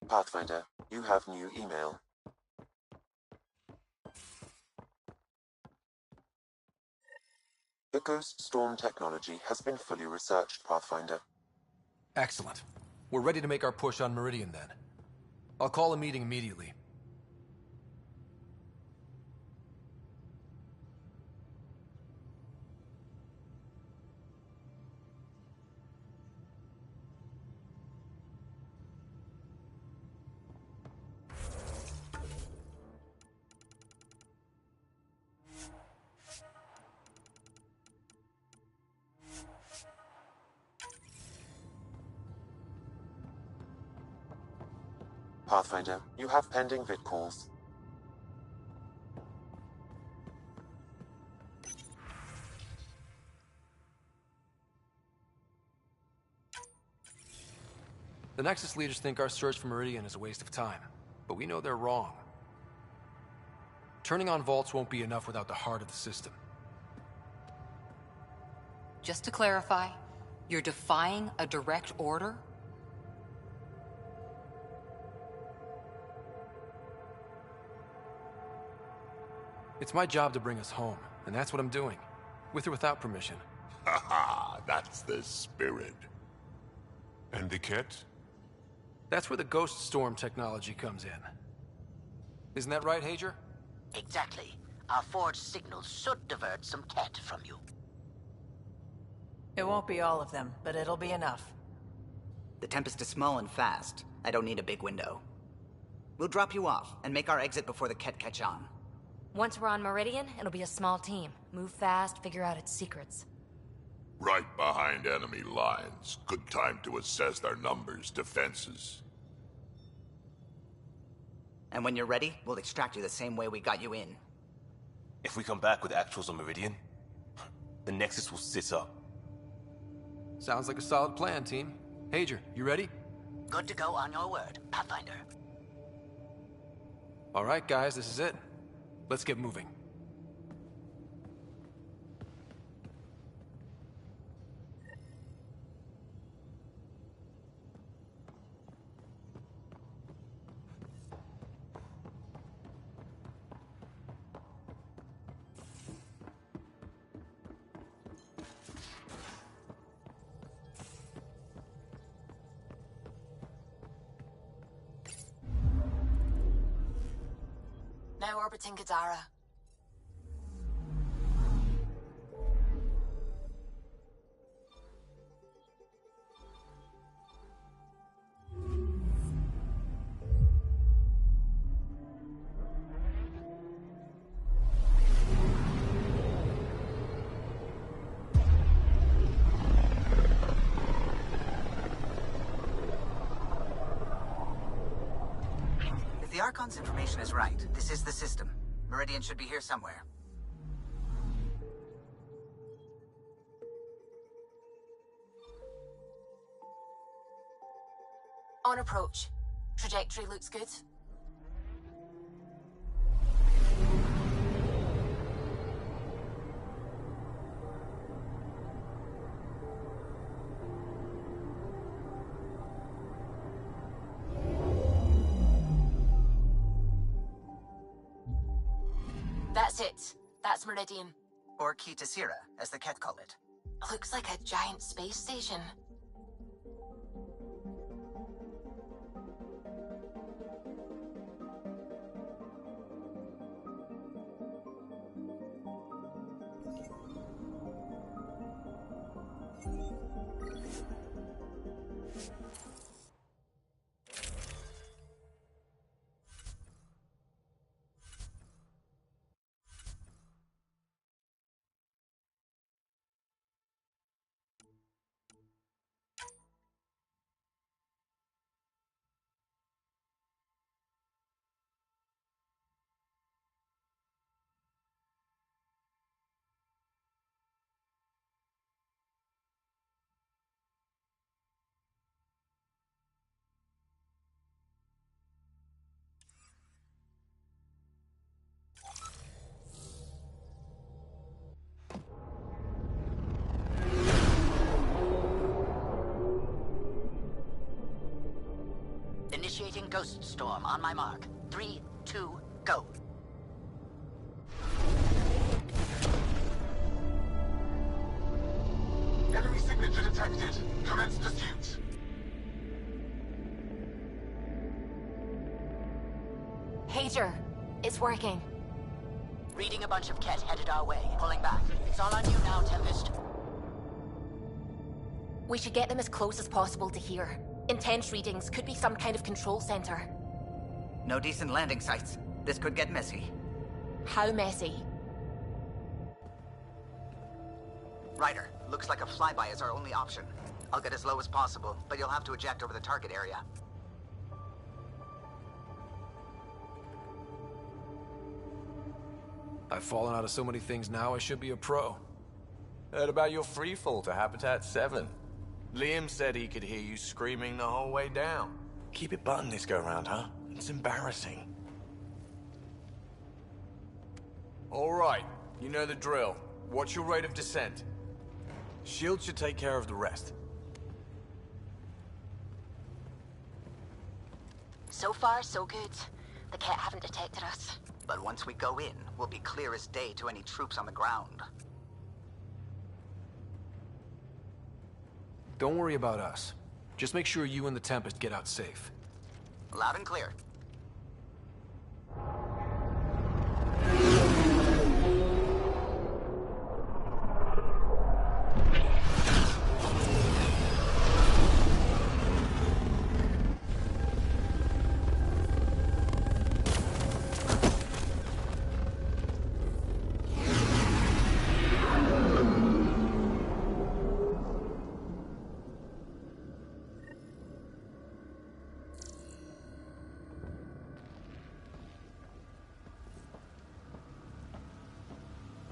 Pathfinder, you have new email. The Ghost Storm technology has been fully researched, Pathfinder. Excellent. We're ready to make our push on Meridian then. I'll call a meeting immediately. Pathfinder, you have pending vid calls. The Nexus leaders think our search for Meridian is a waste of time, but we know they're wrong. Turning on vaults won't be enough without the heart of the system. Just to clarify, you're defying a direct order? It's my job to bring us home, and that's what I'm doing. With or without permission. Haha, that's the spirit. And the kit? That's where the Ghost Storm technology comes in. Isn't that right, Hager? Exactly. Our forged signals should divert some cat from you. It won't be all of them, but it'll be enough. The Tempest is small and fast. I don't need a big window. We'll drop you off and make our exit before the Ket catch on. Once we're on Meridian, it'll be a small team. Move fast, figure out its secrets. Right behind enemy lines. Good time to assess their numbers, defenses. And when you're ready, we'll extract you the same way we got you in. If we come back with actuals on Meridian, the Nexus will sit up. Sounds like a solid plan, team. Hager, you ready? Good to go on your word, Pathfinder. All right, guys, this is it. Let's get moving. Now orbiting Gadara. If the Archon's information is right, this is the system. Meridian should be here somewhere. On approach. Trajectory looks good. That's it. That's Meridian. Or Key to Sierra, as the Ket call it. Looks like a giant space station. Initiating Ghost Storm on my mark. 3, 2, go. Enemy signature detected. Commence pursuit. Pager, it's working. Reading a bunch of Ket headed our way. Pulling back. It's all on you now, Tempest. We should get them as close as possible to here. Intense readings could be some kind of control center. No decent landing sites. This could get messy. How messy? Ryder, looks like a flyby is our only option. I'll get as low as possible, but you'll have to eject over the target area. I've fallen out of so many things now, I should be a pro. Heard about your freefall to Habitat 7. Liam said he could hear you screaming the whole way down. Keep it buttoned this go-round, huh? It's embarrassing. All right, you know the drill. What's your rate of descent? Shield should take care of the rest. So far, so good. The Ket haven't detected us. But once we go in, we'll be clear as day to any troops on the ground. Don't worry about us. Just make sure you and the Tempest get out safe. Loud and clear.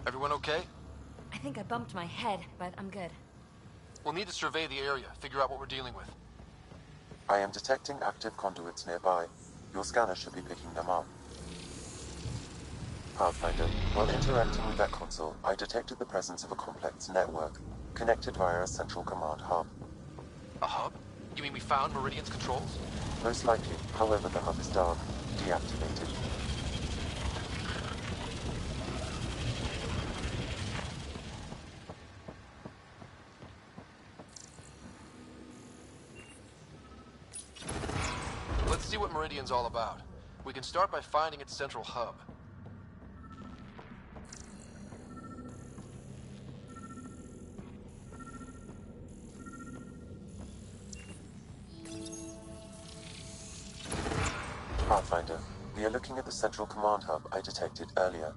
Everyone okay? I think I bumped my head, but I'm good. We'll need to survey the area, figure out what we're dealing with. I am detecting active conduits nearby. Your scanner should be picking them up. Pathfinder, while interacting with that console, I detected the presence of a complex network, connected via a central command hub. A hub? You mean we found Meridian's controls? Most likely, however, the hub is dark, deactivated. Let's see what Meridian's all about. We can start by finding its central hub. Pathfinder, we are looking at the central command hub I detected earlier.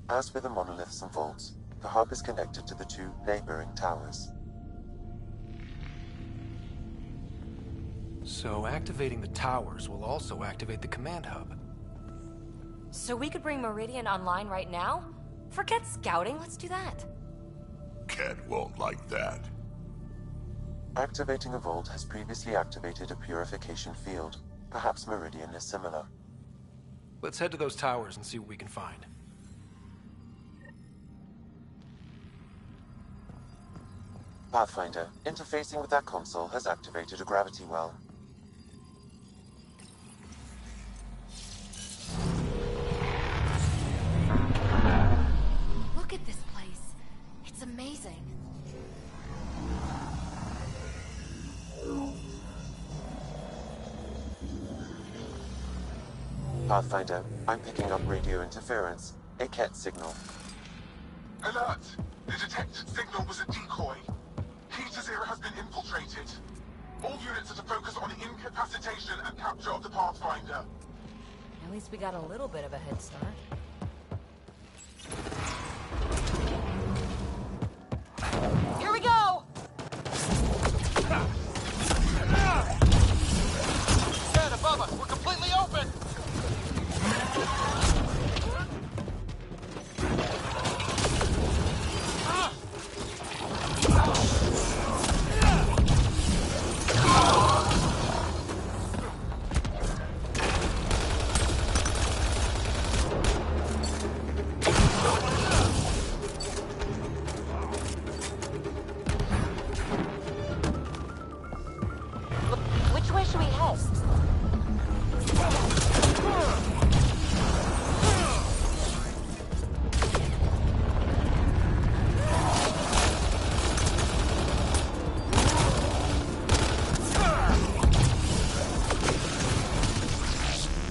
As with the monoliths and vaults, the hub is connected to the two neighboring towers. So activating the towers will also activate the command hub. So we could bring Meridian online right now? Forget scouting, let's do that. Ket won't like that. Activating a vault has previously activated a purification field. Perhaps Meridian is similar. Let's head to those towers and see what we can find. Pathfinder, interfacing with that console has activated a gravity well. Look at this place. It's amazing. Pathfinder, I'm picking up radio interference, a Ket signal. Alert! The detected signal was a decoy. Key to Zero has been infiltrated. All units are to focus on incapacitation and capture of the Pathfinder. At least we got a little bit of a head start. Here we go! Ted, above us! We're completely open!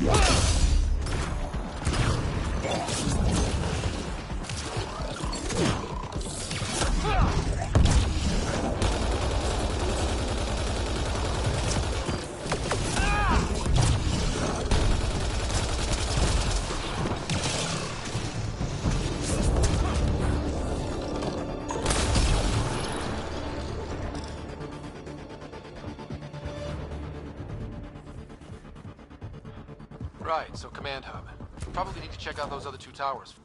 Right, so command hub. Probably need to check out those other two towers.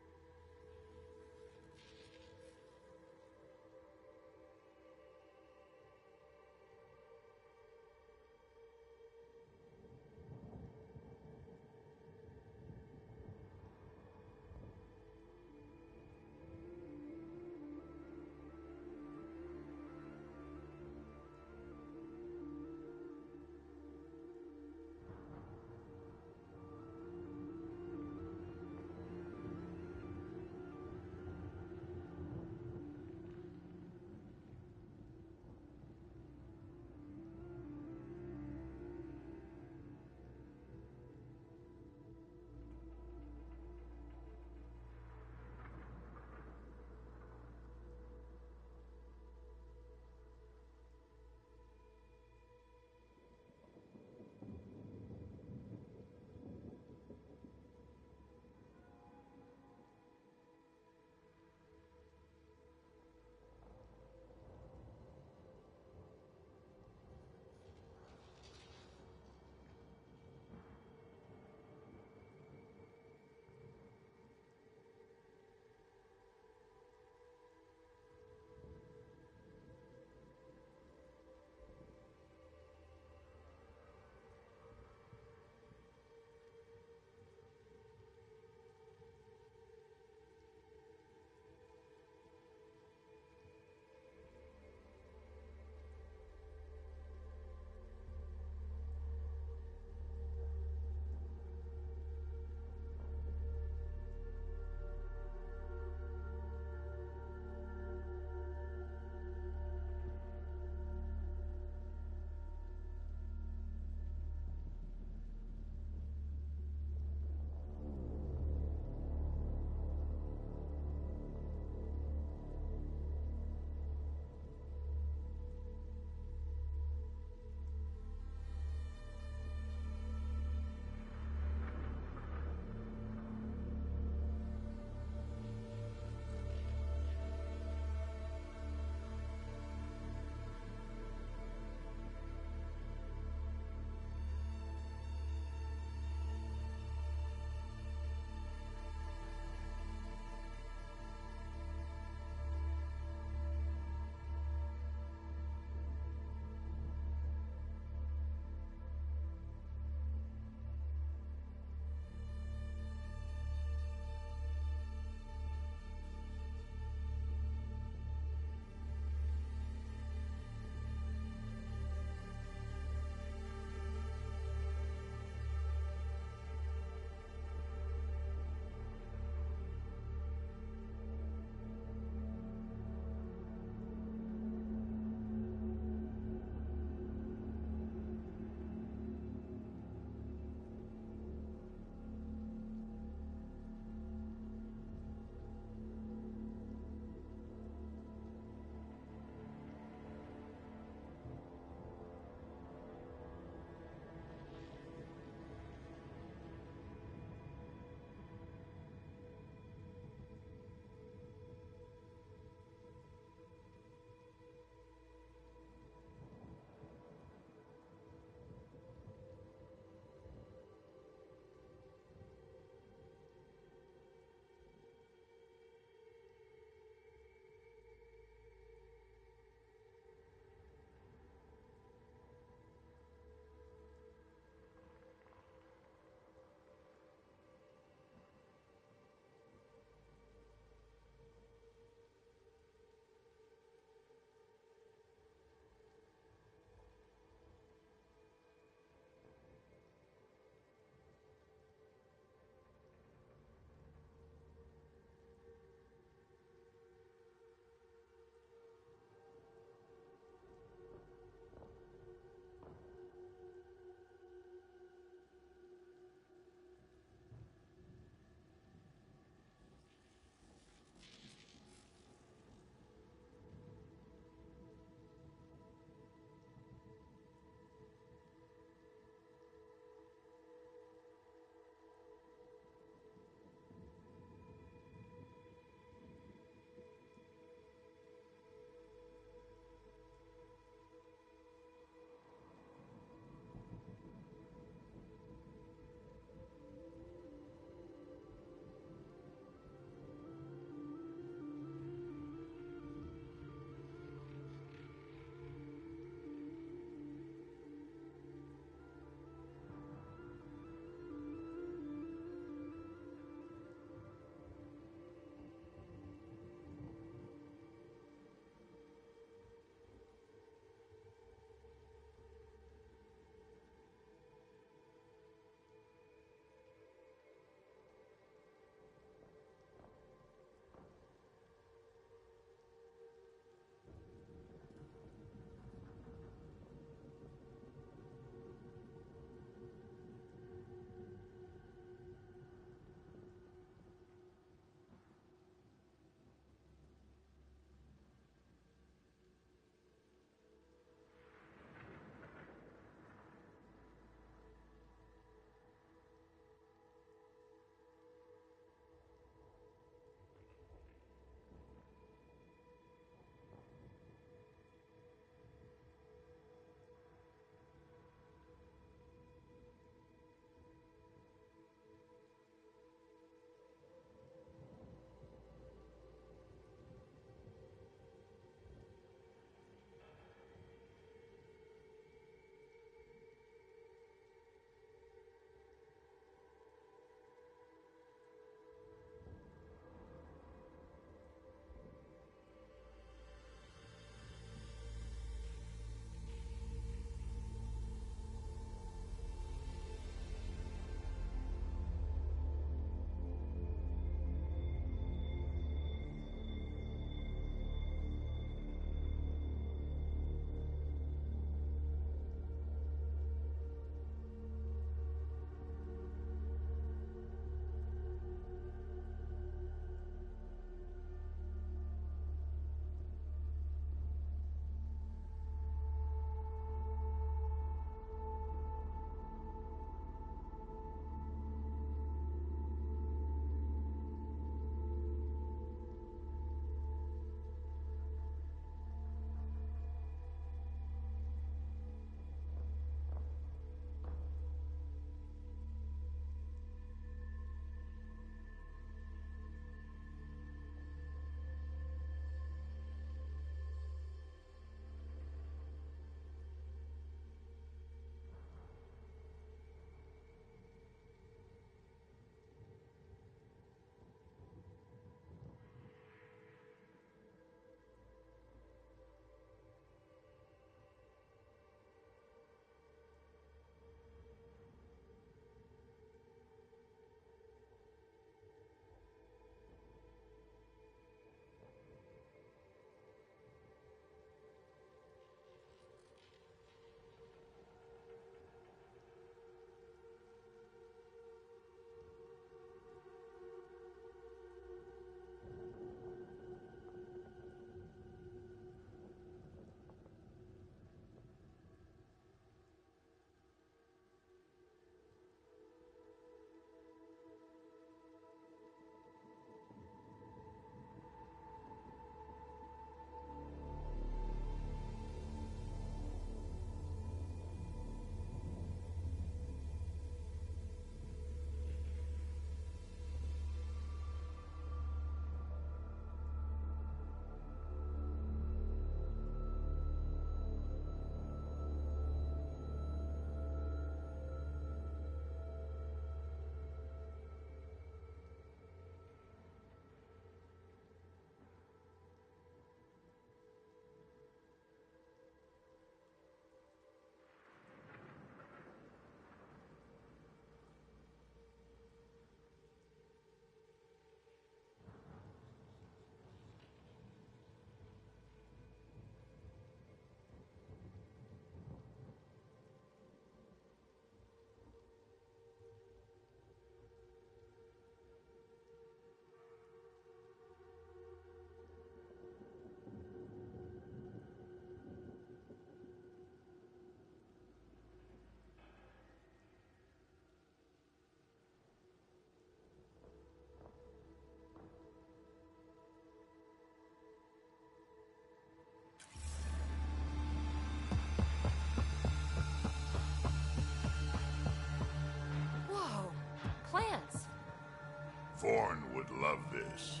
Forn would love this.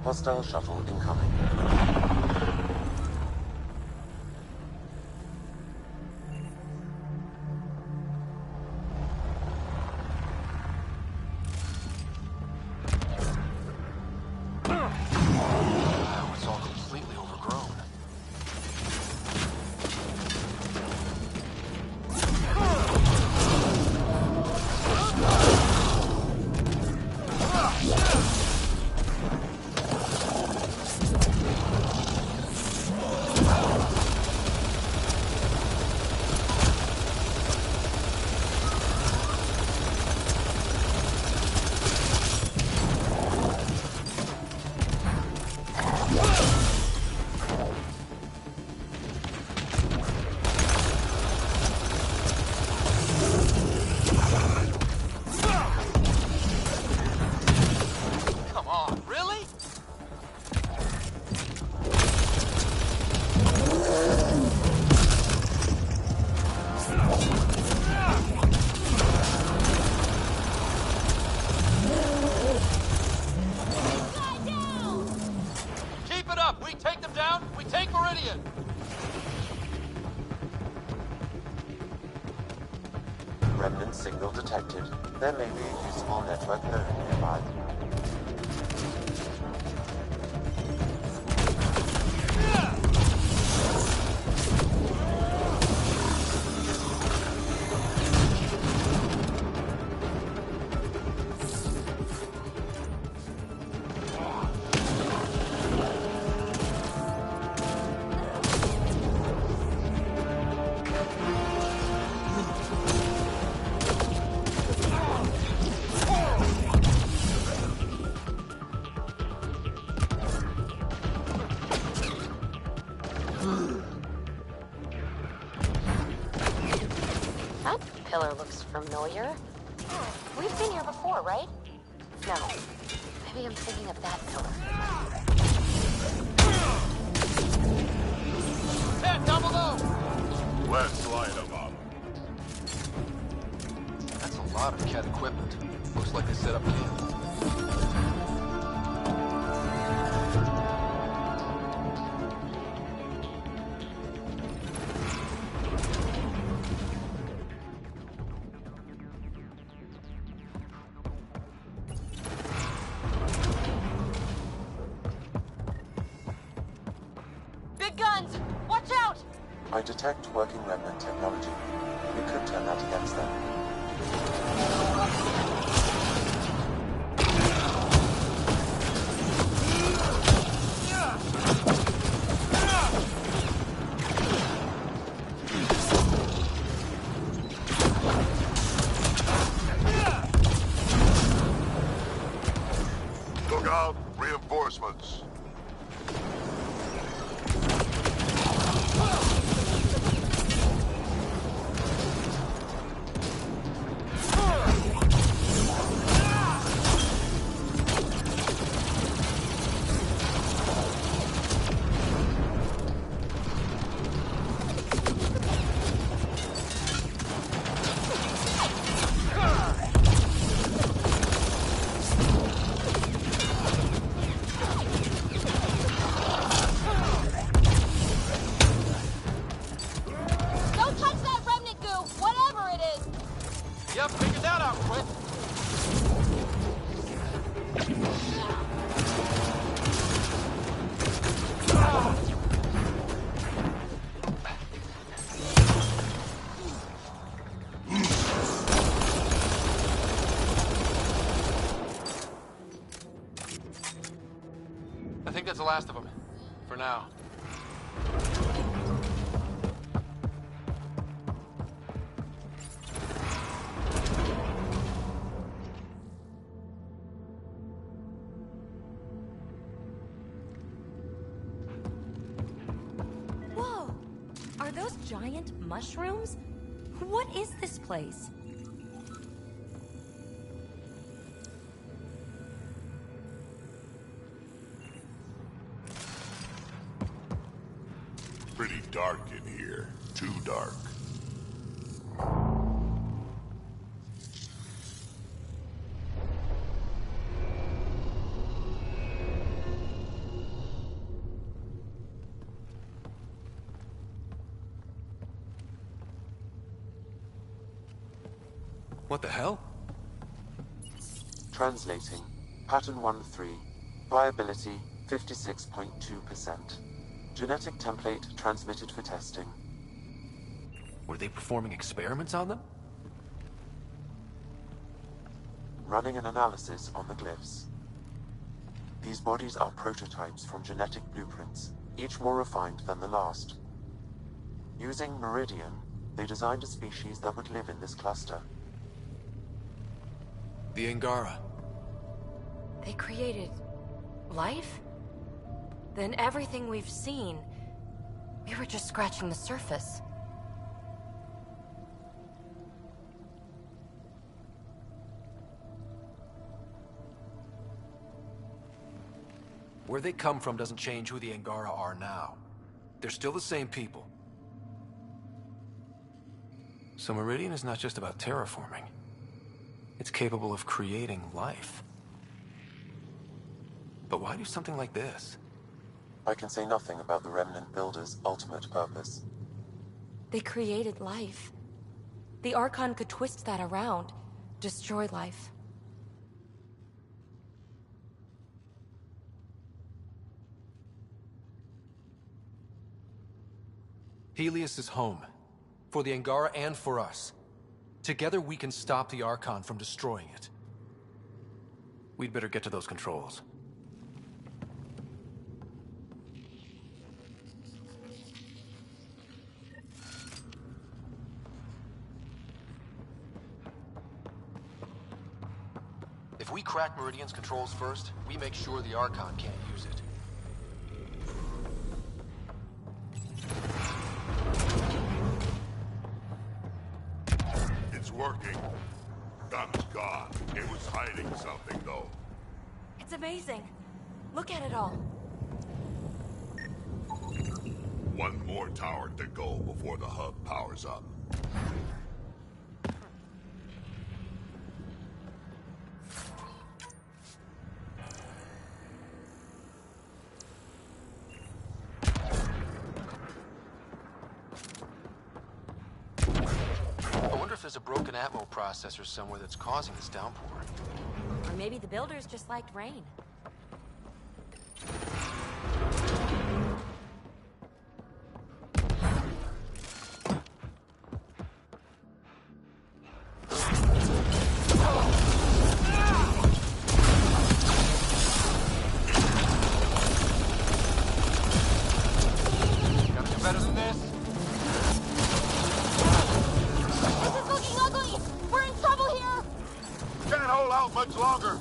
Hostile shuttle incoming. Wow, it's all completely overgrown. Come on, really? Keep it up! We take them down, we take Meridian! Remnant signal detected. There may be a usable network node nearby. That pillar looks familiar. We've been here before, right? No. Maybe I'm thinking of that pillar. Ted, double low! Let's light them up. That's a lot of cat equipment. Looks like they set up camp. Big guns! Watch out! I detect working remnant technology. We could turn that against them. Look out! Reinforcements! Don't touch that remnant goo, whatever it is! Yep, figure that out quick. I think that's the last of them. For now. Whoa! Are those giant mushrooms? What is this place? Pretty dark in here. Too dark. What the hell? Translating. Pattern 1-3. Viability 56.2%. Genetic template transmitted for testing. Were they performing experiments on them? Running an analysis on the glyphs. These bodies are prototypes from genetic blueprints, each more refined than the last. Using Meridian, they designed a species that would live in this cluster. The Angara. They created life? Then everything we've seen, we were just scratching the surface. Where they come from doesn't change who the Angara are now. They're still the same people. So Meridian is not just about terraforming. It's capable of creating life. But why do something like this? I can say nothing about the Remnant Builders' ultimate purpose. They created life. The Archon could twist that around, destroy life. Helios is home. For the Angara and for us. Together we can stop the Archon from destroying it. We'd better get to those controls. If we crack Meridian's controls first, we make sure the Archon can't use it. It's working. Gun's gone. It was hiding something, though. It's amazing. Look at it all. One more tower to go before the hub powers up. There's a broken atmo processor somewhere that's causing this downpour. Or maybe the builders just liked rain. Gotta do better than this. Can't hold out much longer.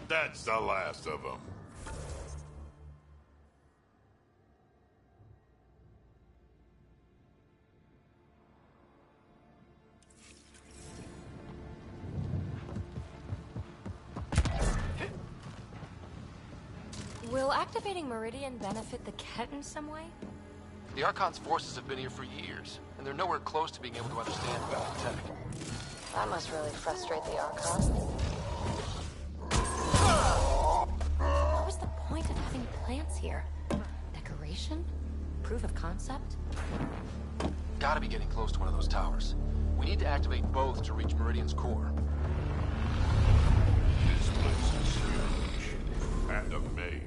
That's the last of them. Will activating Meridian benefit the Ket in some way? The Archon's forces have been here for years, and they're nowhere close to being able to understand battle tech. That must really frustrate the Archon. What was the point of having plants here? Decoration? Proof of concept? Gotta be getting close to one of those towers. We need to activate both to reach Meridian's core. This place is huge. And a maze.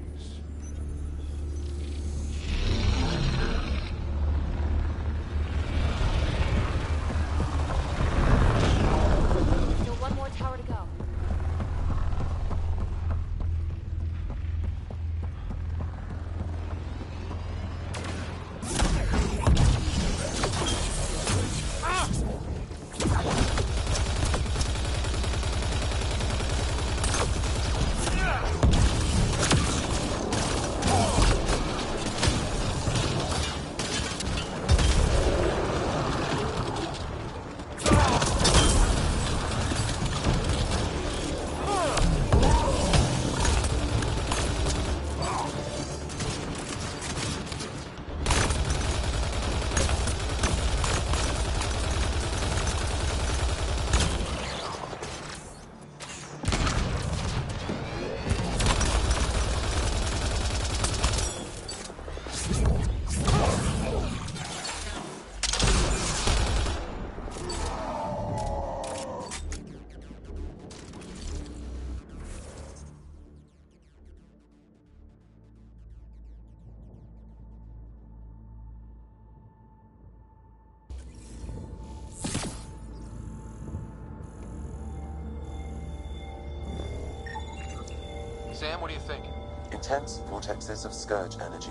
Sam, what do you think? Intense vortexes of scourge energy.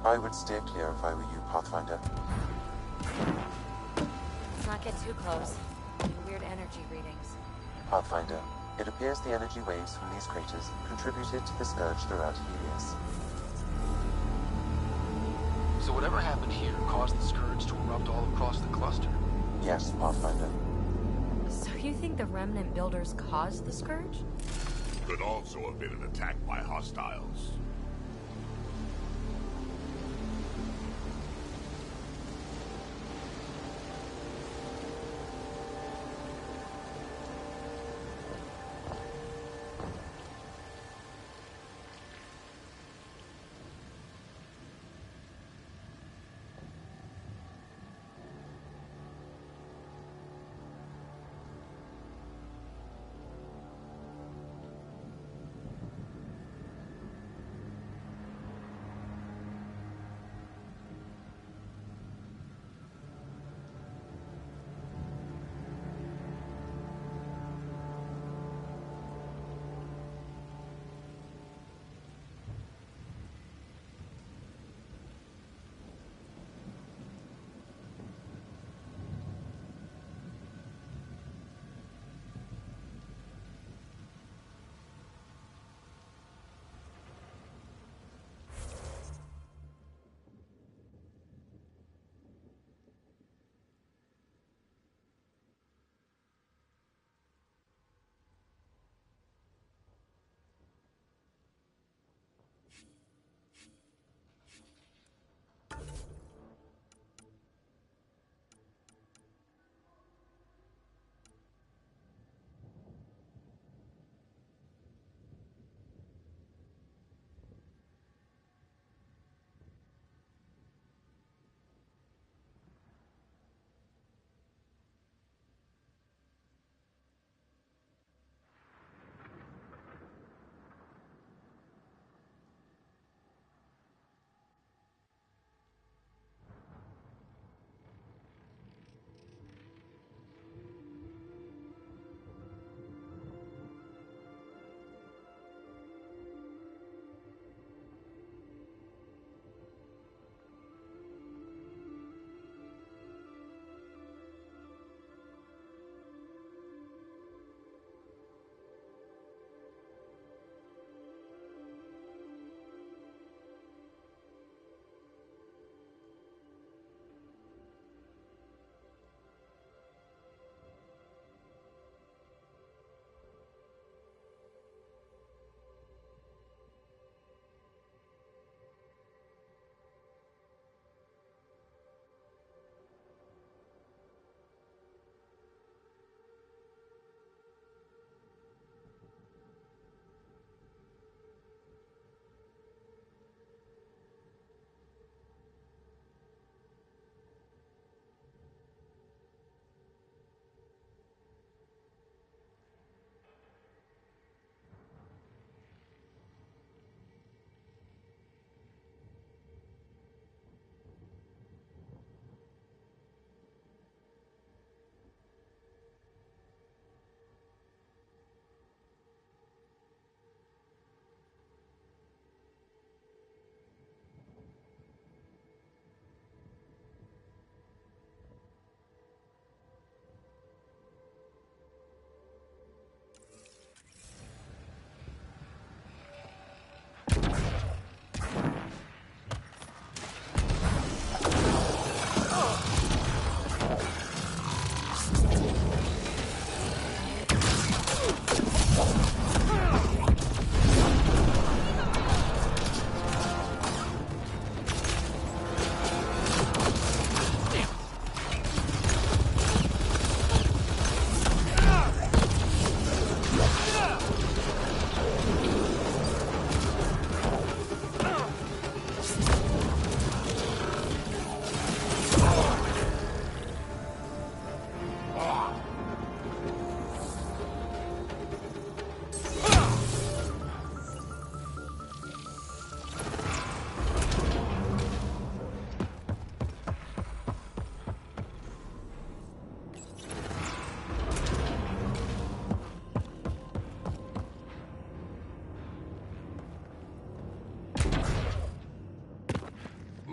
I would steer clear if I were you, Pathfinder. Let's not get too close. Weird energy readings. Pathfinder, it appears the energy waves from these craters contributed to the scourge throughout Helios. So whatever happened here caused the Scourge to erupt all across the cluster? Yes, Pathfinder. So you think the Remnant builders caused the Scourge? Could also have been an attack by hostiles.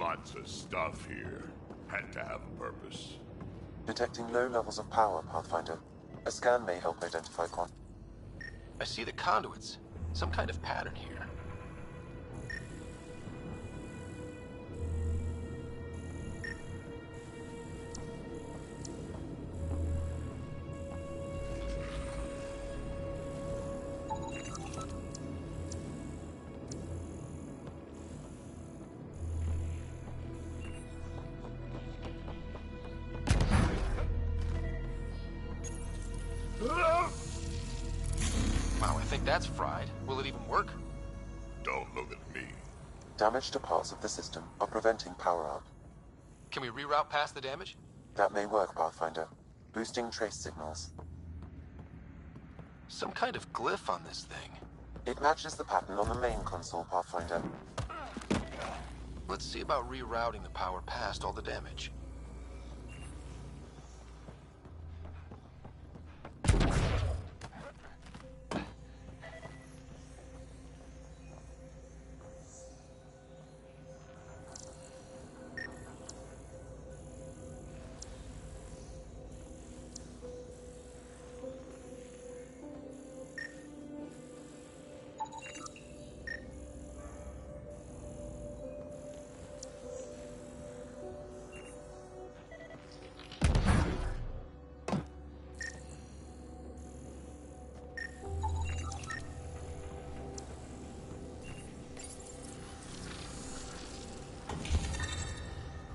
Lots of stuff here. Had to have a purpose. Detecting low levels of power, Pathfinder. A scan may help identify I see the conduits. Some kind of pattern here. Wow, I think that's fried. Will it even work? Don't look at me. damage to parts of the system are preventing power-up. Can we reroute past the damage? That may work, Pathfinder. Boosting trace signals. Some kind of glyph on this thing. It matches the pattern on the main console, Pathfinder. Let's see about rerouting the power past all the damage.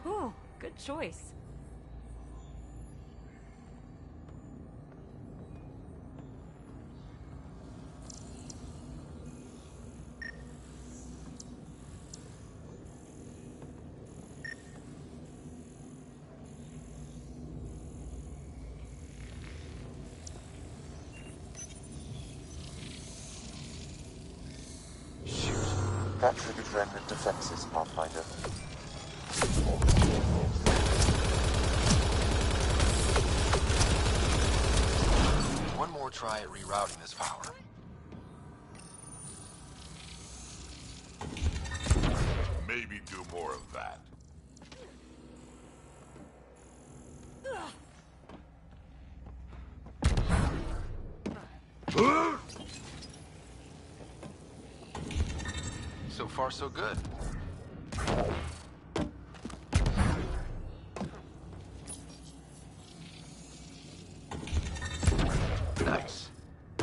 Ooh, good choice. That triggered remnant defenses, Pathfinder. One more try at rerouting this power. Maybe do more of that. So far, so good. Nice. I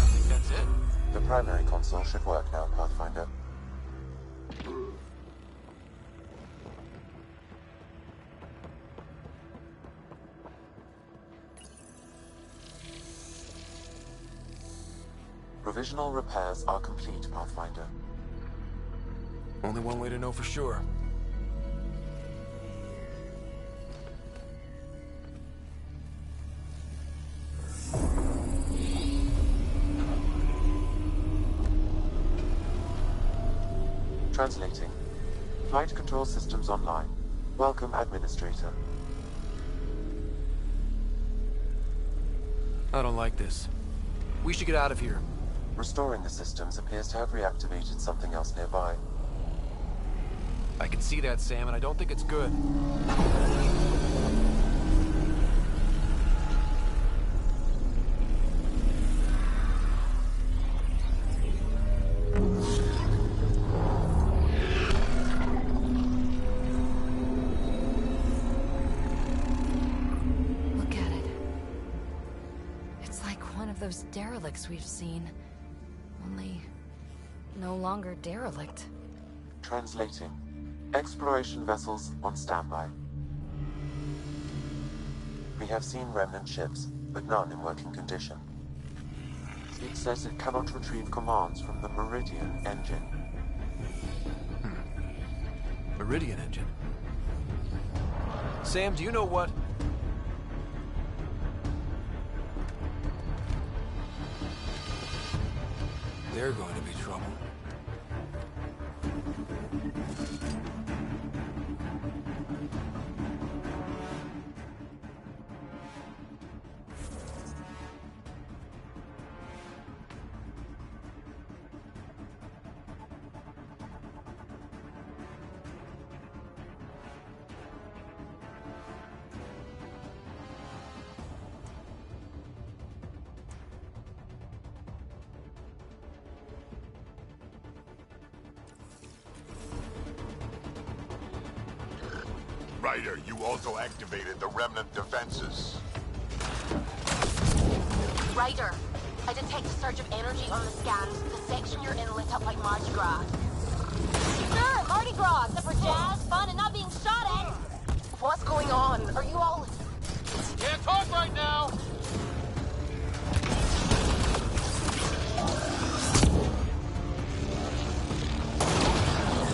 think that's it. The primary console should work now, Pathfinder. Provisional repairs are complete, Pathfinder. Only one way to know for sure. Translating. Flight control systems online. Welcome, Administrator. I don't like this. We should get out of here. Restoring the systems appears to have reactivated something else nearby. I can see that, Sam, and I don't think it's good. Look at it. It's like one of those derelicts we've seen. Only no longer derelict. Translating. Exploration vessels on standby. We have seen remnant ships, but none in working condition. It says it cannot retrieve commands from the Meridian engine. Meridian engine. Sam, do you know what? They're going to be trouble. Ryder, you also activated the remnant defenses. Ryder, I detect a surge of energy on the scans. The section you're in lit up like Mardi Gras. Sure, Mardi Gras, except for jazz, fun, and not being shot at. What's going on? Are you all... Can't talk right now!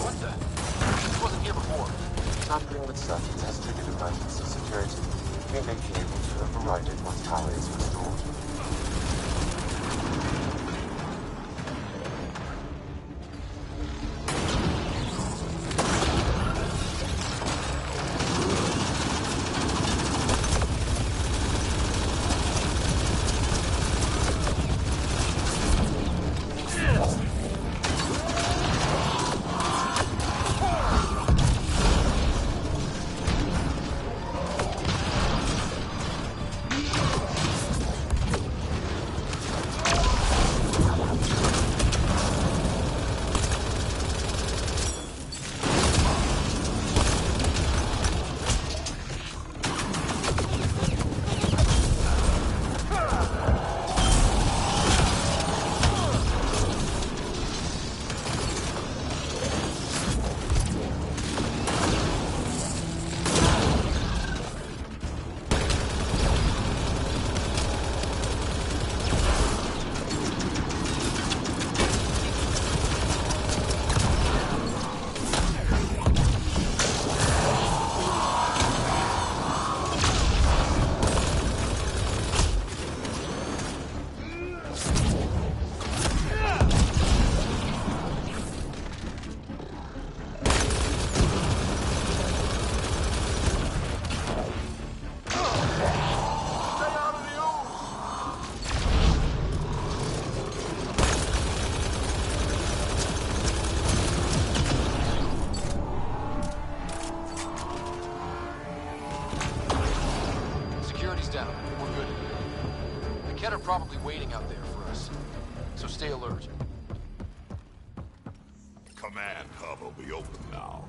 What the? This wasn't here before. Tampering with circuits has triggered emergency security. We may be able to override it once power is restored. Probably waiting out there for us, so stay alert. Command hub will be open now.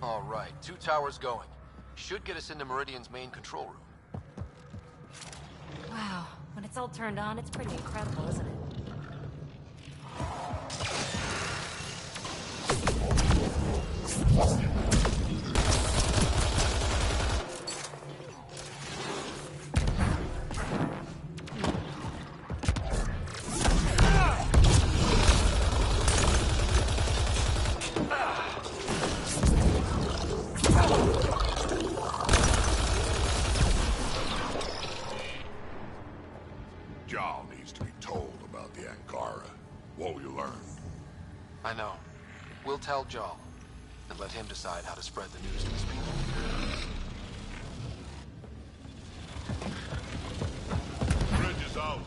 All right, 2 towers going. Should get us into Meridian's main control room. Wow, when it's all turned on, it's pretty incredible, isn't it? Jarl needs to be told about the Angara. What we learned. I know. We'll tell Jarl, and let him decide how to spread the news to his people. Bridge is out.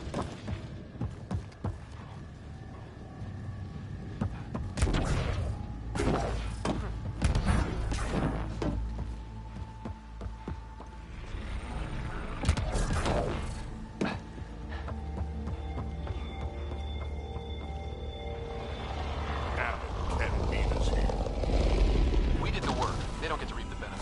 We did the work. They don't get to reap the benefits.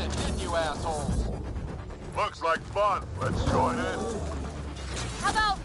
button and hit, you assholes! Looks like fun. Let's join in. How about...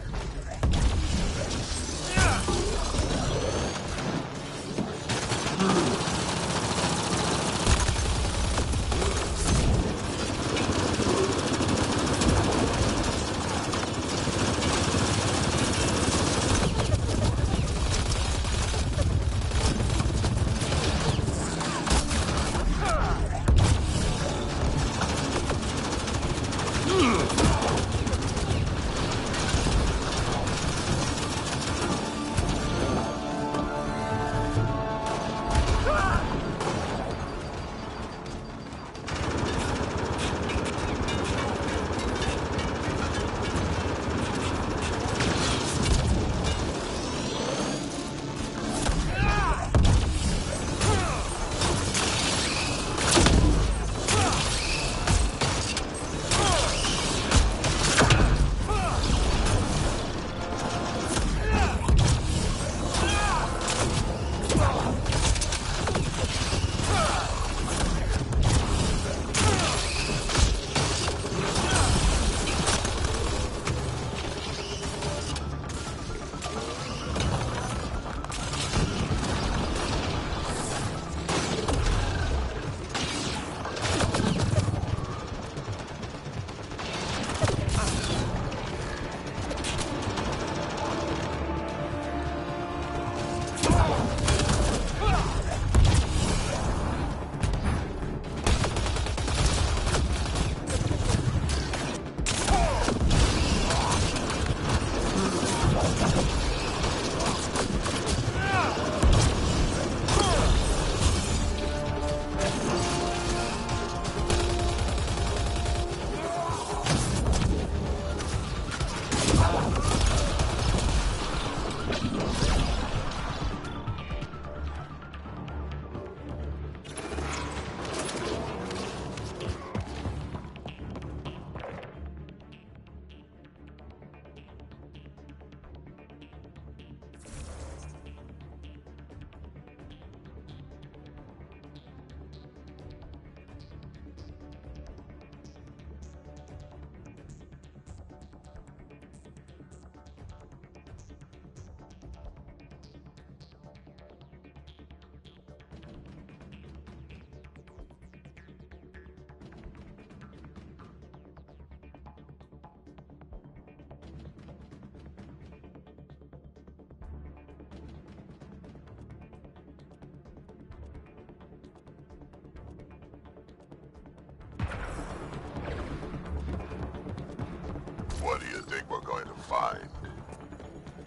What do you think we're going to find?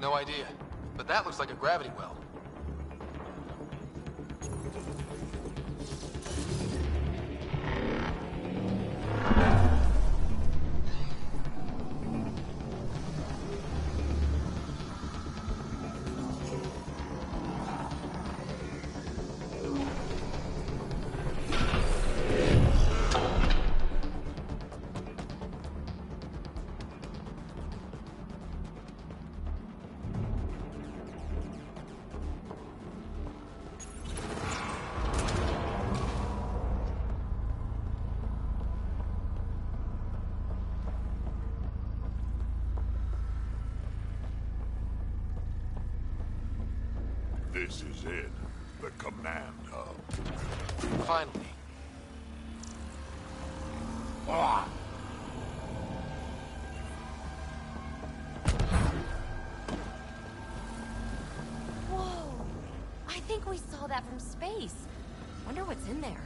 No idea, but that looks like a gravity well. This is it. The command hub. Finally. Whoa! I think we saw that from space. Wonder what's in there.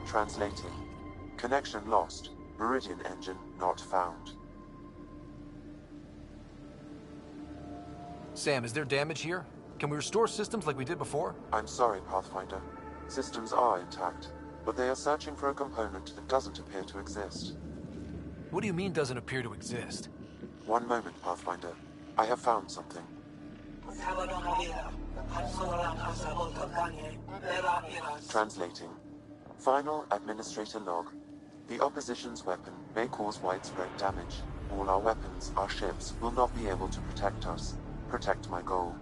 Translating. Connection lost. Meridian engine not found. Sam, is there damage here? Can we restore systems like we did before? I'm sorry, Pathfinder. Systems are intact. but they are searching for a component that doesn't appear to exist. What do you mean doesn't appear to exist? One moment, Pathfinder. I have found something. Translating. Final Administrator Log. The opposition's weapon may cause widespread damage. All our weapons, our ships, will not be able to protect us. Protect my goal.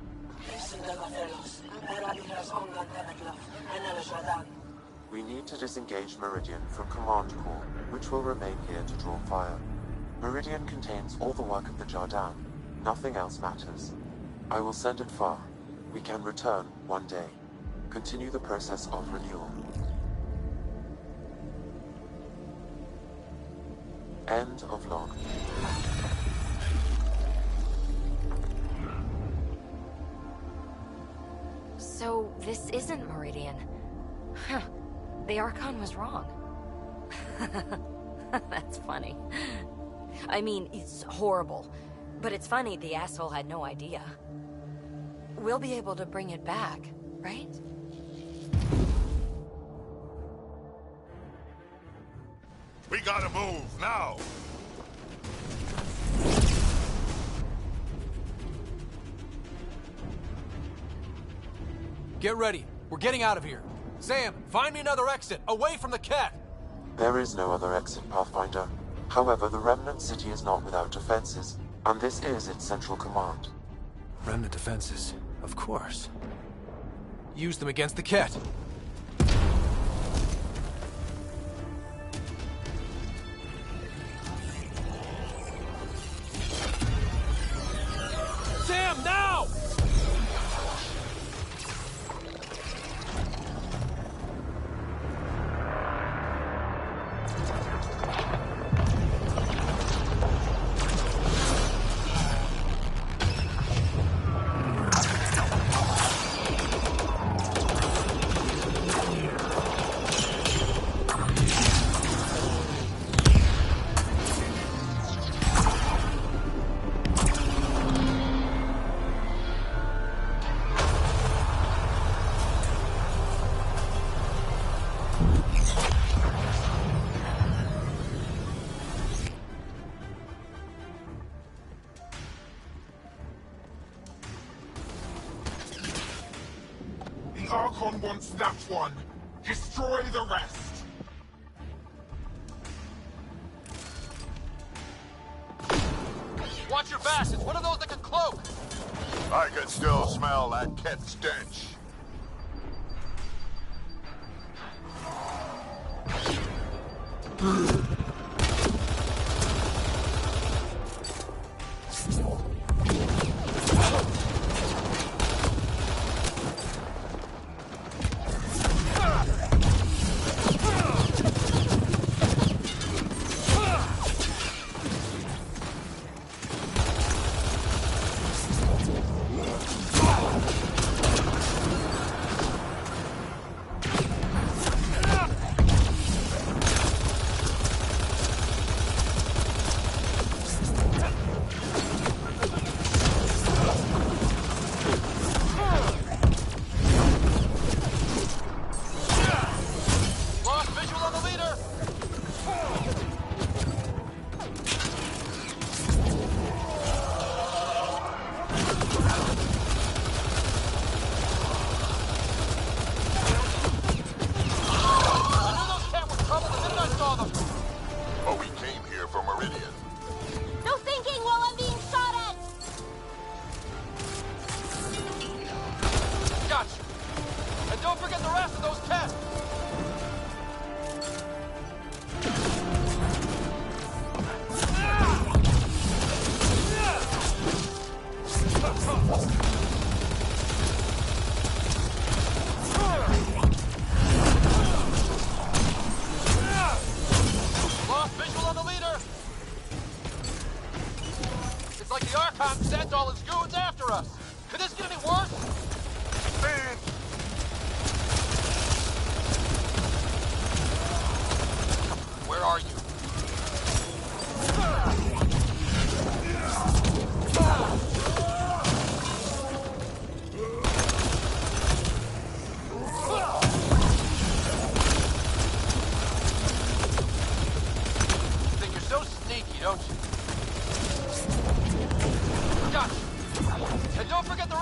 We need to disengage Meridian from Command Core, which will remain here to draw fire. Meridian contains all the work of the Jardan. Nothing else matters. I will send it far. We can return one day. Continue the process of renewal. End of log. So, this isn't Meridian. Huh. The Archon was wrong. That's funny. I mean, it's horrible. But it's funny the asshole had no idea. We'll be able to bring it back, right? We gotta move, now! Get ready. We're getting out of here. Sam, find me another exit, away from the cat! There is no other exit, Pathfinder. However, the Remnant City is not without defenses, and this is its central command. Remnant defenses, of course. Use them against the cat. Sam, now! The Archon wants that one. Destroy the rest. Watch your back, it's one of those that can cloak! I can still smell that cat stench.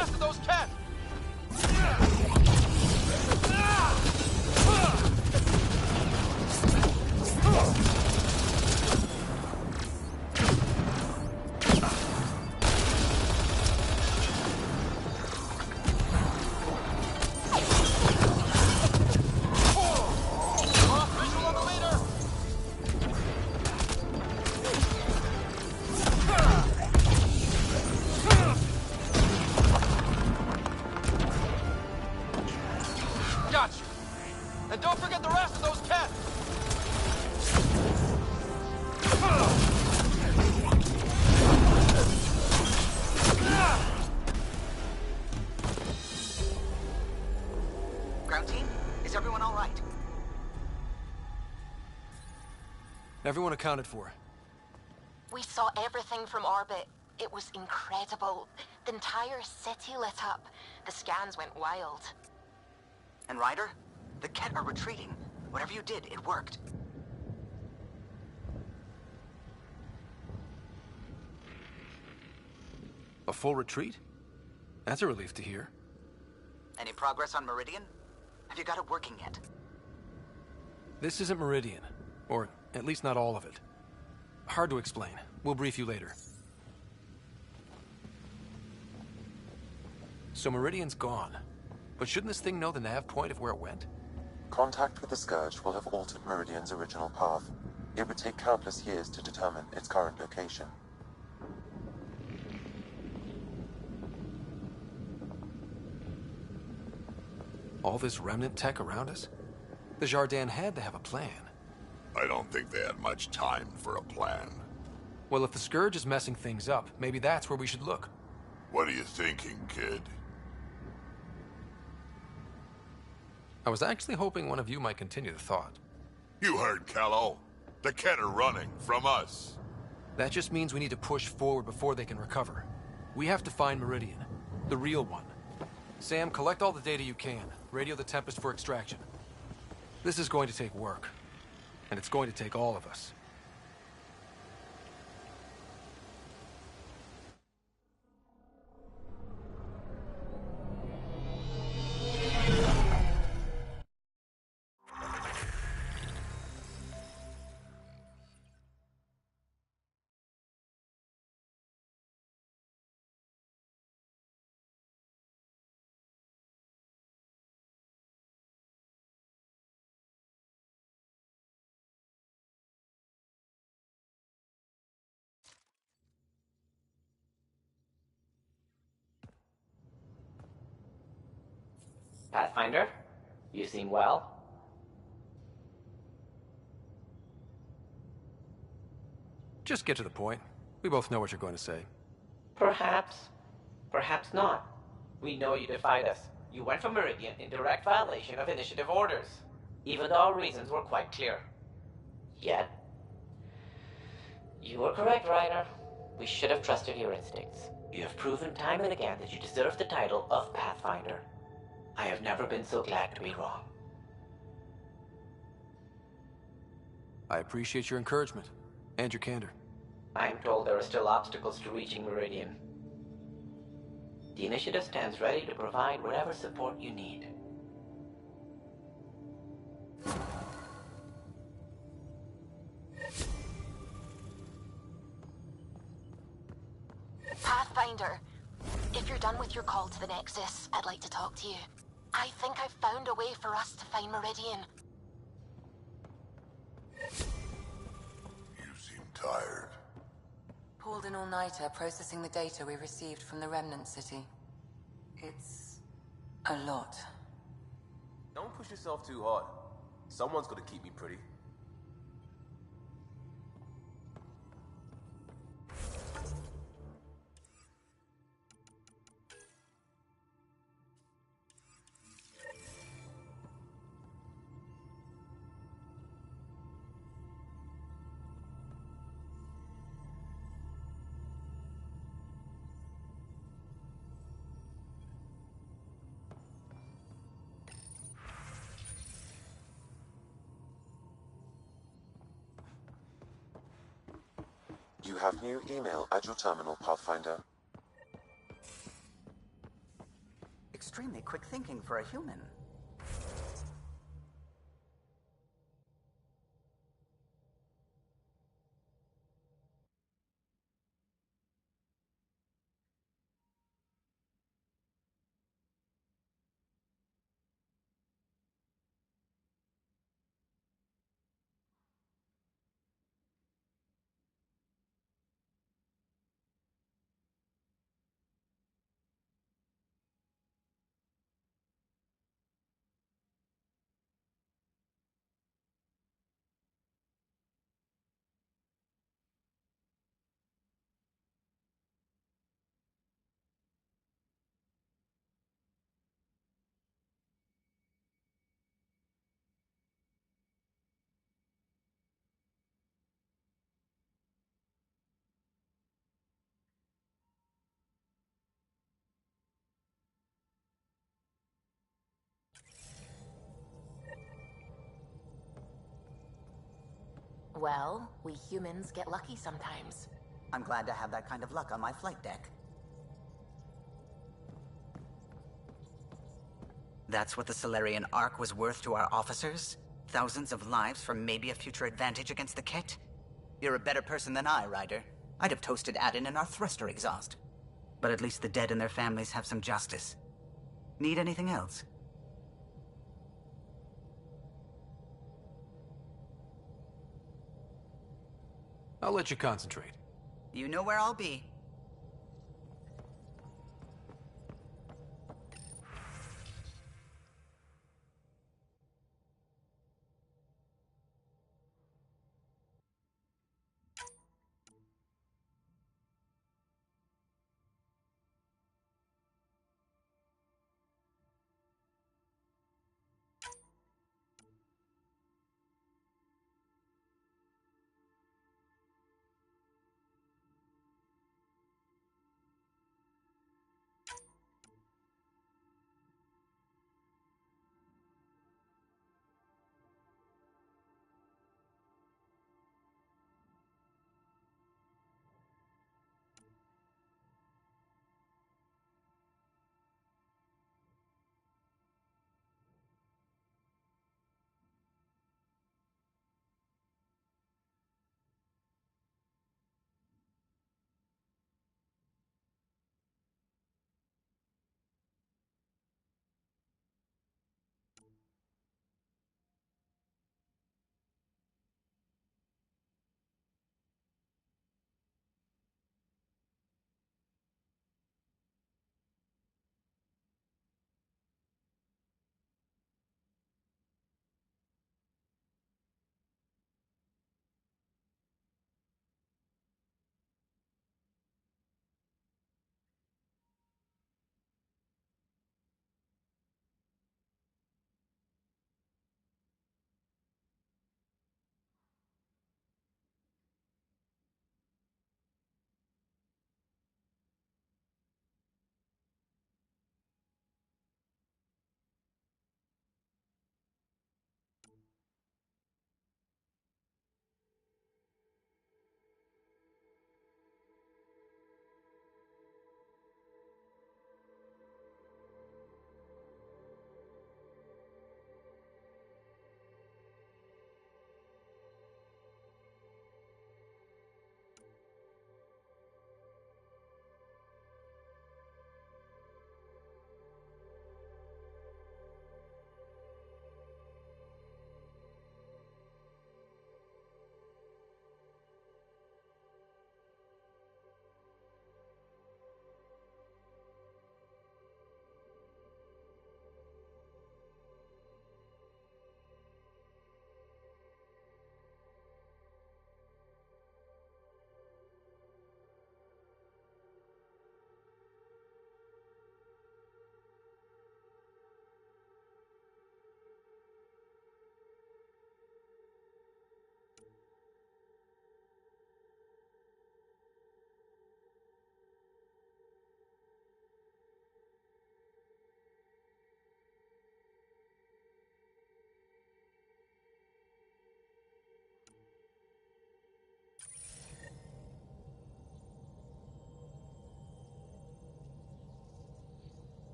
rest of those Ket! Everyone accounted for. We saw everything from orbit. It was incredible. The entire city lit up. The scans went wild. And Ryder? The Ket are retreating. Whatever you did, it worked. A full retreat? That's a relief to hear. Any progress on Meridian? Have you got it working yet? This isn't Meridian. Or at least not all of it. Hard to explain. We'll brief you later. So Meridian's gone. But shouldn't this thing know the nav point of where it went? Contact with the Scourge will have altered Meridian's original path. It would take countless years to determine its current location. All this remnant tech around us? The Jardin had to have a plan. I don't think they had much time for a plan. Well, if the Scourge is messing things up, maybe that's where we should look. What are you thinking, kid? I was actually hoping one of you might continue the thought. You heard Callow. The Ket are running from us. That just means we need to push forward before they can recover. We have to find Meridian. The real one. Sam, collect all the data you can. Radio the Tempest for extraction. This is going to take work. And it's going to take all of us. Pathfinder, you seem well. Just get to the point. We both know what you're going to say. Perhaps. Perhaps not. We know you defied us. You went for Meridian in direct violation of initiative orders, even though our reasons were quite clear. Yet, you were correct, Ryder. We should have trusted your instincts. You have proven time and again that you deserve the title of Pathfinder. I have never been so glad to be wrong. I appreciate your encouragement, and your candor. I'm told there are still obstacles to reaching Meridian. The Initiative stands ready to provide whatever support you need. Pathfinder, if you're done with your call to the Nexus, I'd like to talk to you. I think I've found a way for us to find Meridian. You seem tired. Pulled an all-nighter processing the data we received from the Remnant City. It's a lot. Don't push yourself too hard. Someone's gonna keep me pretty. You have new email at your terminal, Pathfinder. Extremely quick thinking for a human. Well, we humans get lucky sometimes. I'm glad to have that kind of luck on my flight deck. That's what the Solarian Ark was worth to our officers? Thousands of lives for maybe a future advantage against the Ket? You're a better person than I, Ryder. I'd have toasted Adin in our thruster exhaust. But at least the dead and their families have some justice. Need anything else? I'll let you concentrate. You know where I'll be.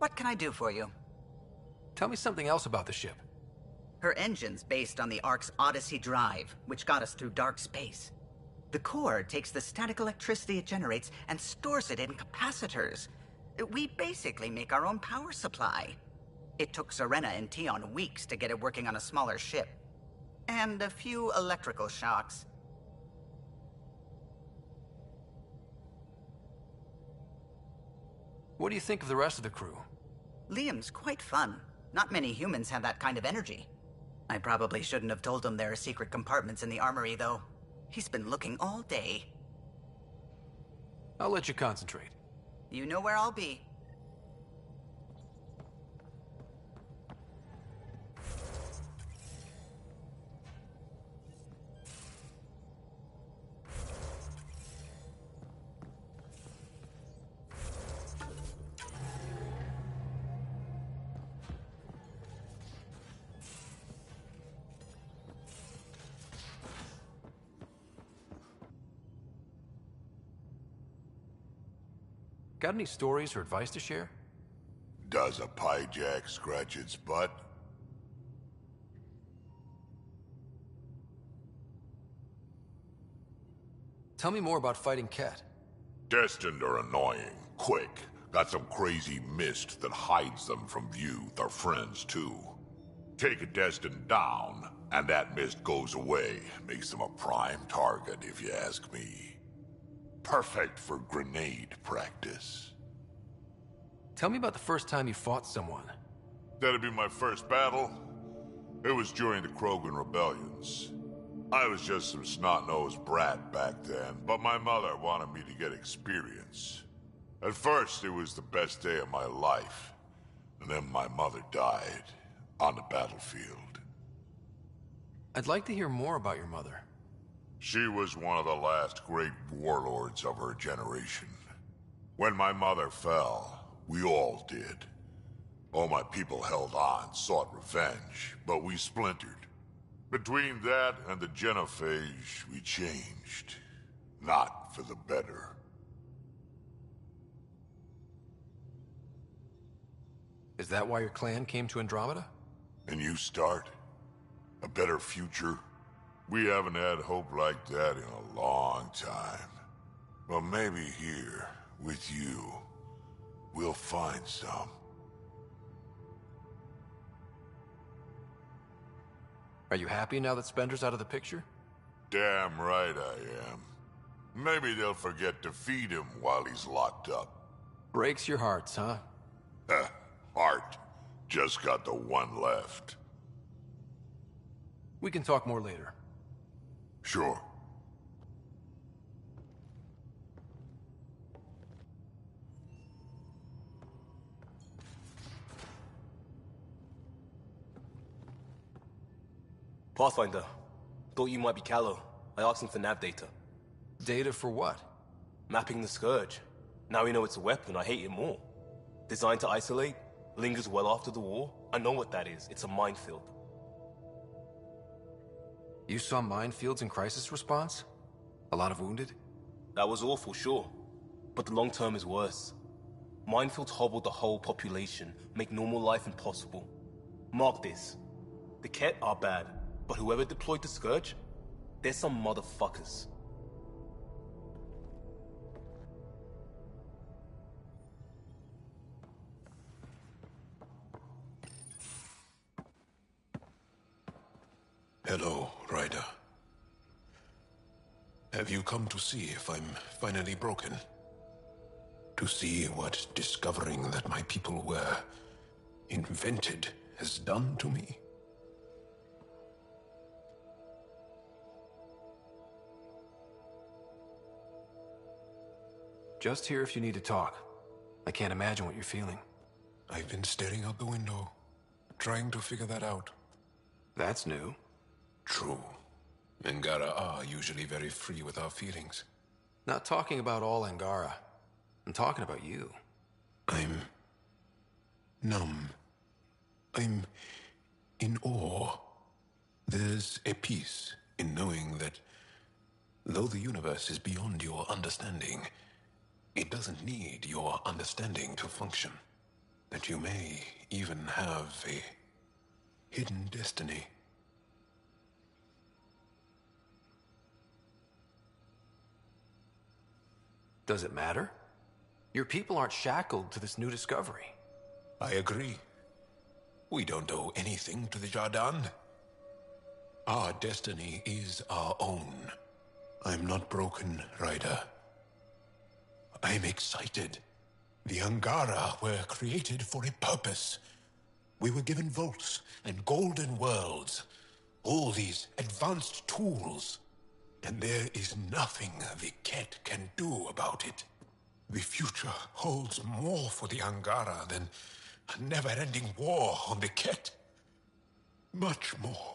What can I do for you? Tell me something else about the ship. Her engine's based on the Ark's Odyssey drive, which got us through dark space. The core takes the static electricity it generates and stores it in capacitors. We basically make our own power supply. It took Serena and Tion weeks to get it working on a smaller ship. And a few electrical shocks. What do you think of the rest of the crew? Liam's quite fun. Not many humans have that kind of energy. I probably shouldn't have told him there are secret compartments in the armory, though. He's been looking all day. I'll let you concentrate. You know where I'll be. Got any stories or advice to share? Does a pie jack scratch its butt? Tell me more about fighting Ket. Destined are annoying, quick. Got some crazy mist that hides them from view, their friends too. Take a Destined down, and that mist goes away. Makes them a prime target, if you ask me. Perfect for grenade practice. Tell me about the first time you fought someone. That'd be my first battle. It was during the Krogan rebellions. I was just some snot-nosed brat back then, but my mother wanted me to get experience. At first, it was the best day of my life. And then my mother died on the battlefield. I'd like to hear more about your mother. She was one of the last great warlords of her generation. When my mother fell, we all did. All my people held on, sought revenge, but we splintered. Between that and the Genophage, we changed. Not for the better. Is that why your clan came to Andromeda? And you start? A better future? We haven't had hope like that in a long time. But maybe here, with you, we'll find some. Are you happy now that Spender's out of the picture? Damn right I am. Maybe they'll forget to feed him while he's locked up. Breaks your hearts, huh? Heart. Just got the one left. We can talk more later. Sure. Pathfinder, thought you might be Callow. I asked him for nav data. Data for what? Mapping the Scourge. Now we know it's a weapon, I hate it more. Designed to isolate, lingers well after the war. I know what that is. It's a minefield. You saw minefields in crisis response? A lot of wounded? That was awful, sure. But the long term is worse. Minefields hobble the whole population, make normal life impossible. Mark this. The Ket are bad, but whoever deployed the Scourge, they're some motherfuckers. Hello, Ryder. Have you come to see if I'm finally broken? To see what discovering that my people were invented has done to me? Just here if you need to talk. I can't imagine what you're feeling. I've been staring out the window, trying to figure that out. That's new. True. Angara are usually very free with our feelings. Not talking about all Angara. I'm talking about you. I'm numb. I'm in awe. There's a peace in knowing that though the universe is beyond your understanding, it doesn't need your understanding to function. that you may even have a hidden destiny. Does it matter? Your people aren't shackled to this new discovery. I agree. We don't owe anything to the Jardin. Our destiny is our own. I'm not broken, Ryder. I'm excited. The Angara were created for a purpose. We were given vaults and golden worlds. All these advanced tools. And there is nothing the Ket can do about it. The future holds more for the Angara than a never-ending war on the Ket. Much more.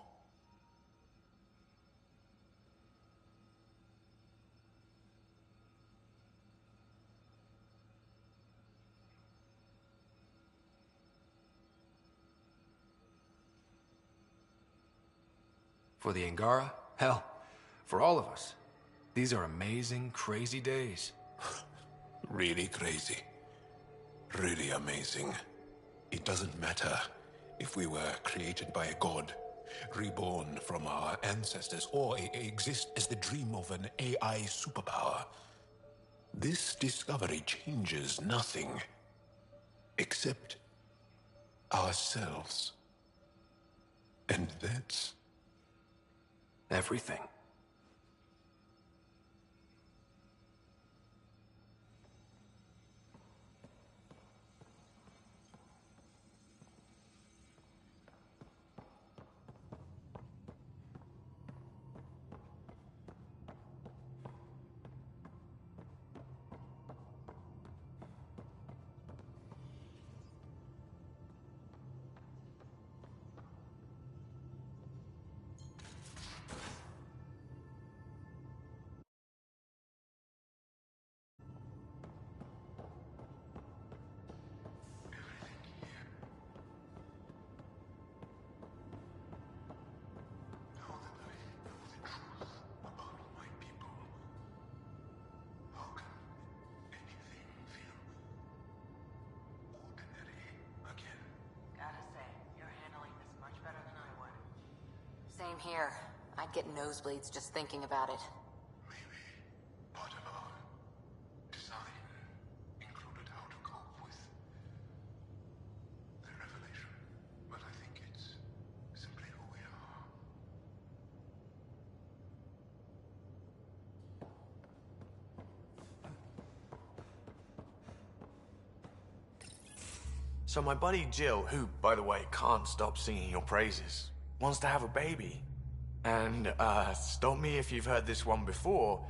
For the Angara? Hell, for all of us. These are amazing, crazy days. Really crazy. Really amazing. It doesn't matter if we were created by a god, reborn from our ancestors, or exist as the dream of an AI superpower. This discovery changes nothing except ourselves. And that's everything. Same here. I'd get nosebleeds just thinking about it. Maybe part of our design included how to cope with the revelation. But I think it's simply who we are. So my buddy Jill, who, by the way, can't stop singing your praises, wants to have a baby. And, stop me if you've heard this one before,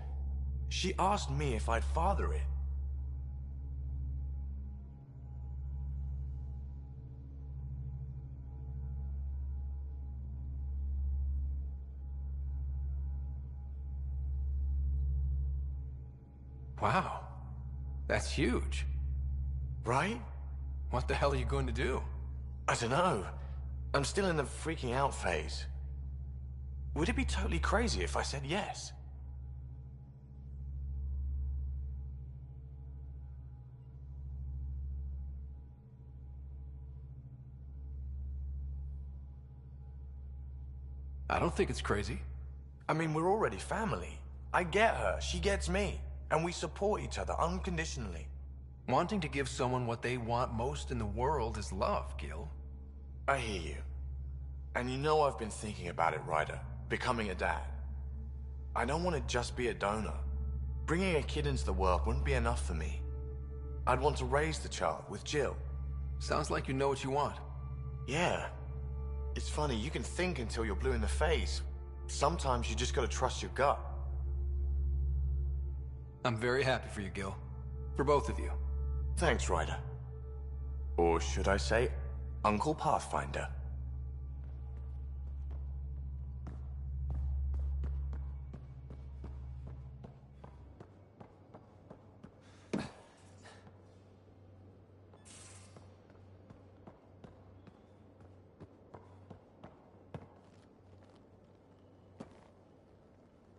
she asked me if I'd father it. Wow. That's huge. Right? What the hell are you going to do? I don't know. I'm still in the freaking out phase. Would it be totally crazy if I said yes? I don't think it's crazy. I mean, we're already family. I get her, she gets me, and we support each other unconditionally. Wanting to give someone what they want most in the world is love, Gil. I hear you. And you know I've been thinking about it, Ryder. Becoming a dad. I don't want to just be a donor. Bringing a kid into the world wouldn't be enough for me. I'd want to raise the child with Jill. Sounds like you know what you want. Yeah. It's funny, you can think until you're blue in the face. Sometimes you just gotta trust your gut. I'm very happy for you, Gil. For both of you. Thanks, Ryder. Or should I say, Uncle Pathfinder.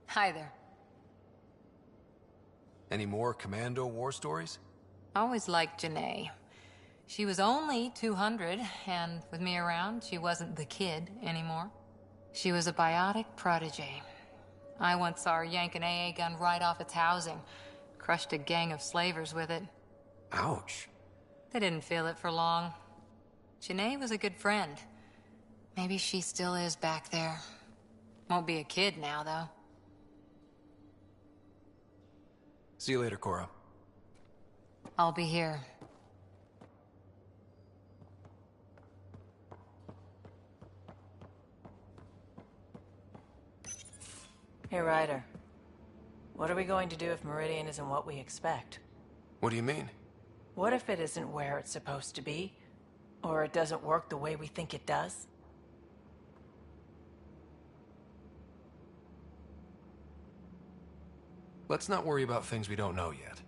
Hi there. Any more Commando war stories? Always liked Janae. She was only 200, and with me around, she wasn't the kid anymore. She was a biotic protege. I once saw her yank an AA gun right off its housing. Crushed a gang of slavers with it. Ouch. They didn't feel it for long. Janae was a good friend. Maybe she still is back there. Won't be a kid now, though. See you later, Cora. I'll be here. Hey, Ryder. What are we going to do if Meridian isn't what we expect? What do you mean? What if it isn't where it's supposed to be? Or it doesn't work the way we think it does? Let's not worry about things we don't know yet.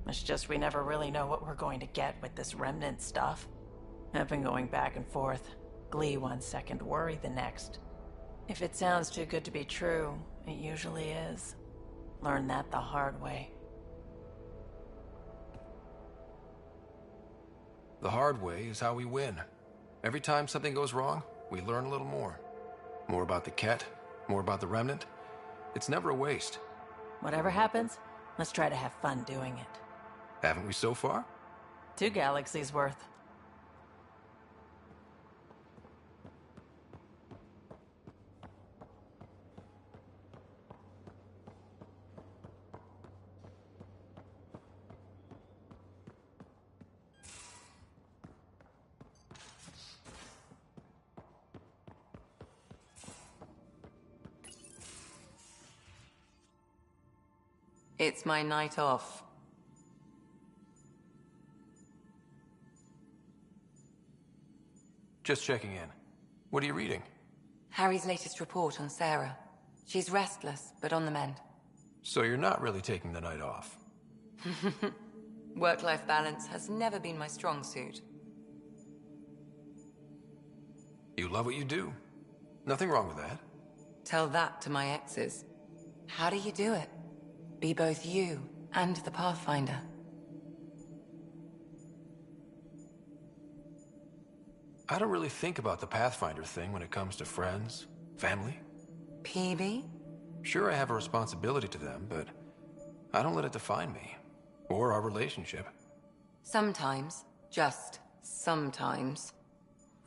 It's just we never really know what we're going to get with this remnant stuff. I've been going back and forth. Glee one second, worry the next. If it sounds too good to be true, it usually is. Learned that the hard way. The hard way is how we win. Every time something goes wrong, we learn a little more. More about the Ket, more about the Remnant. It's never a waste. Whatever happens, let's try to have fun doing it. Haven't we so far? 2 galaxies worth. It's my night off. Just checking in. What are you reading? Harry's latest report on Sarah. She's restless, but on the mend. So you're not really taking the night off? Work-life balance has never been my strong suit. You love what you do. Nothing wrong with that. Tell that to my exes. How do you do it? Be both you and the Pathfinder. I don't really think about the Pathfinder thing when it comes to friends, family. PB? Sure, I have a responsibility to them, but I don't let it define me, or our relationship. Sometimes, just sometimes,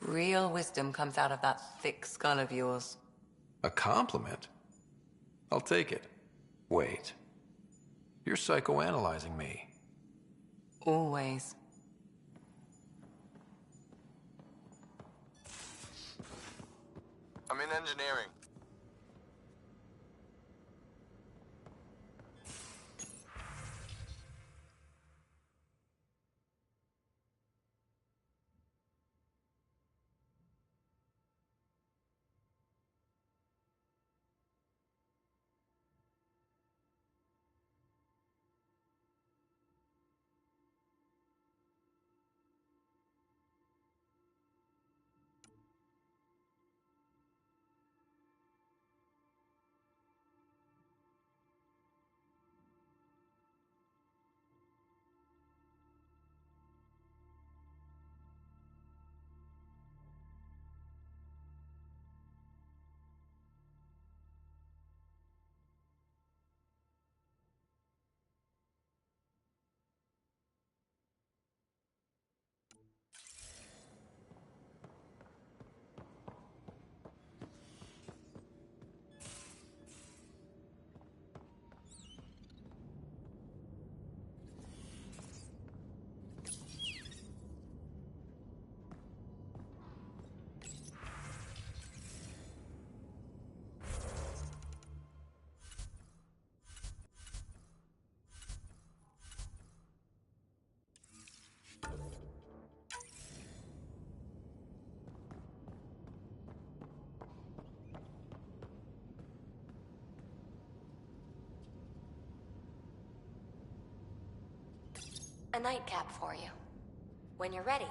real wisdom comes out of that thick skull of yours. A compliment? I'll take it. Wait. You're psychoanalyzing me. Always. I'm in engineering. A nightcap for you. When you're ready,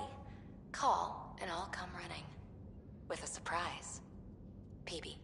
call and I'll come running. With a surprise. PB.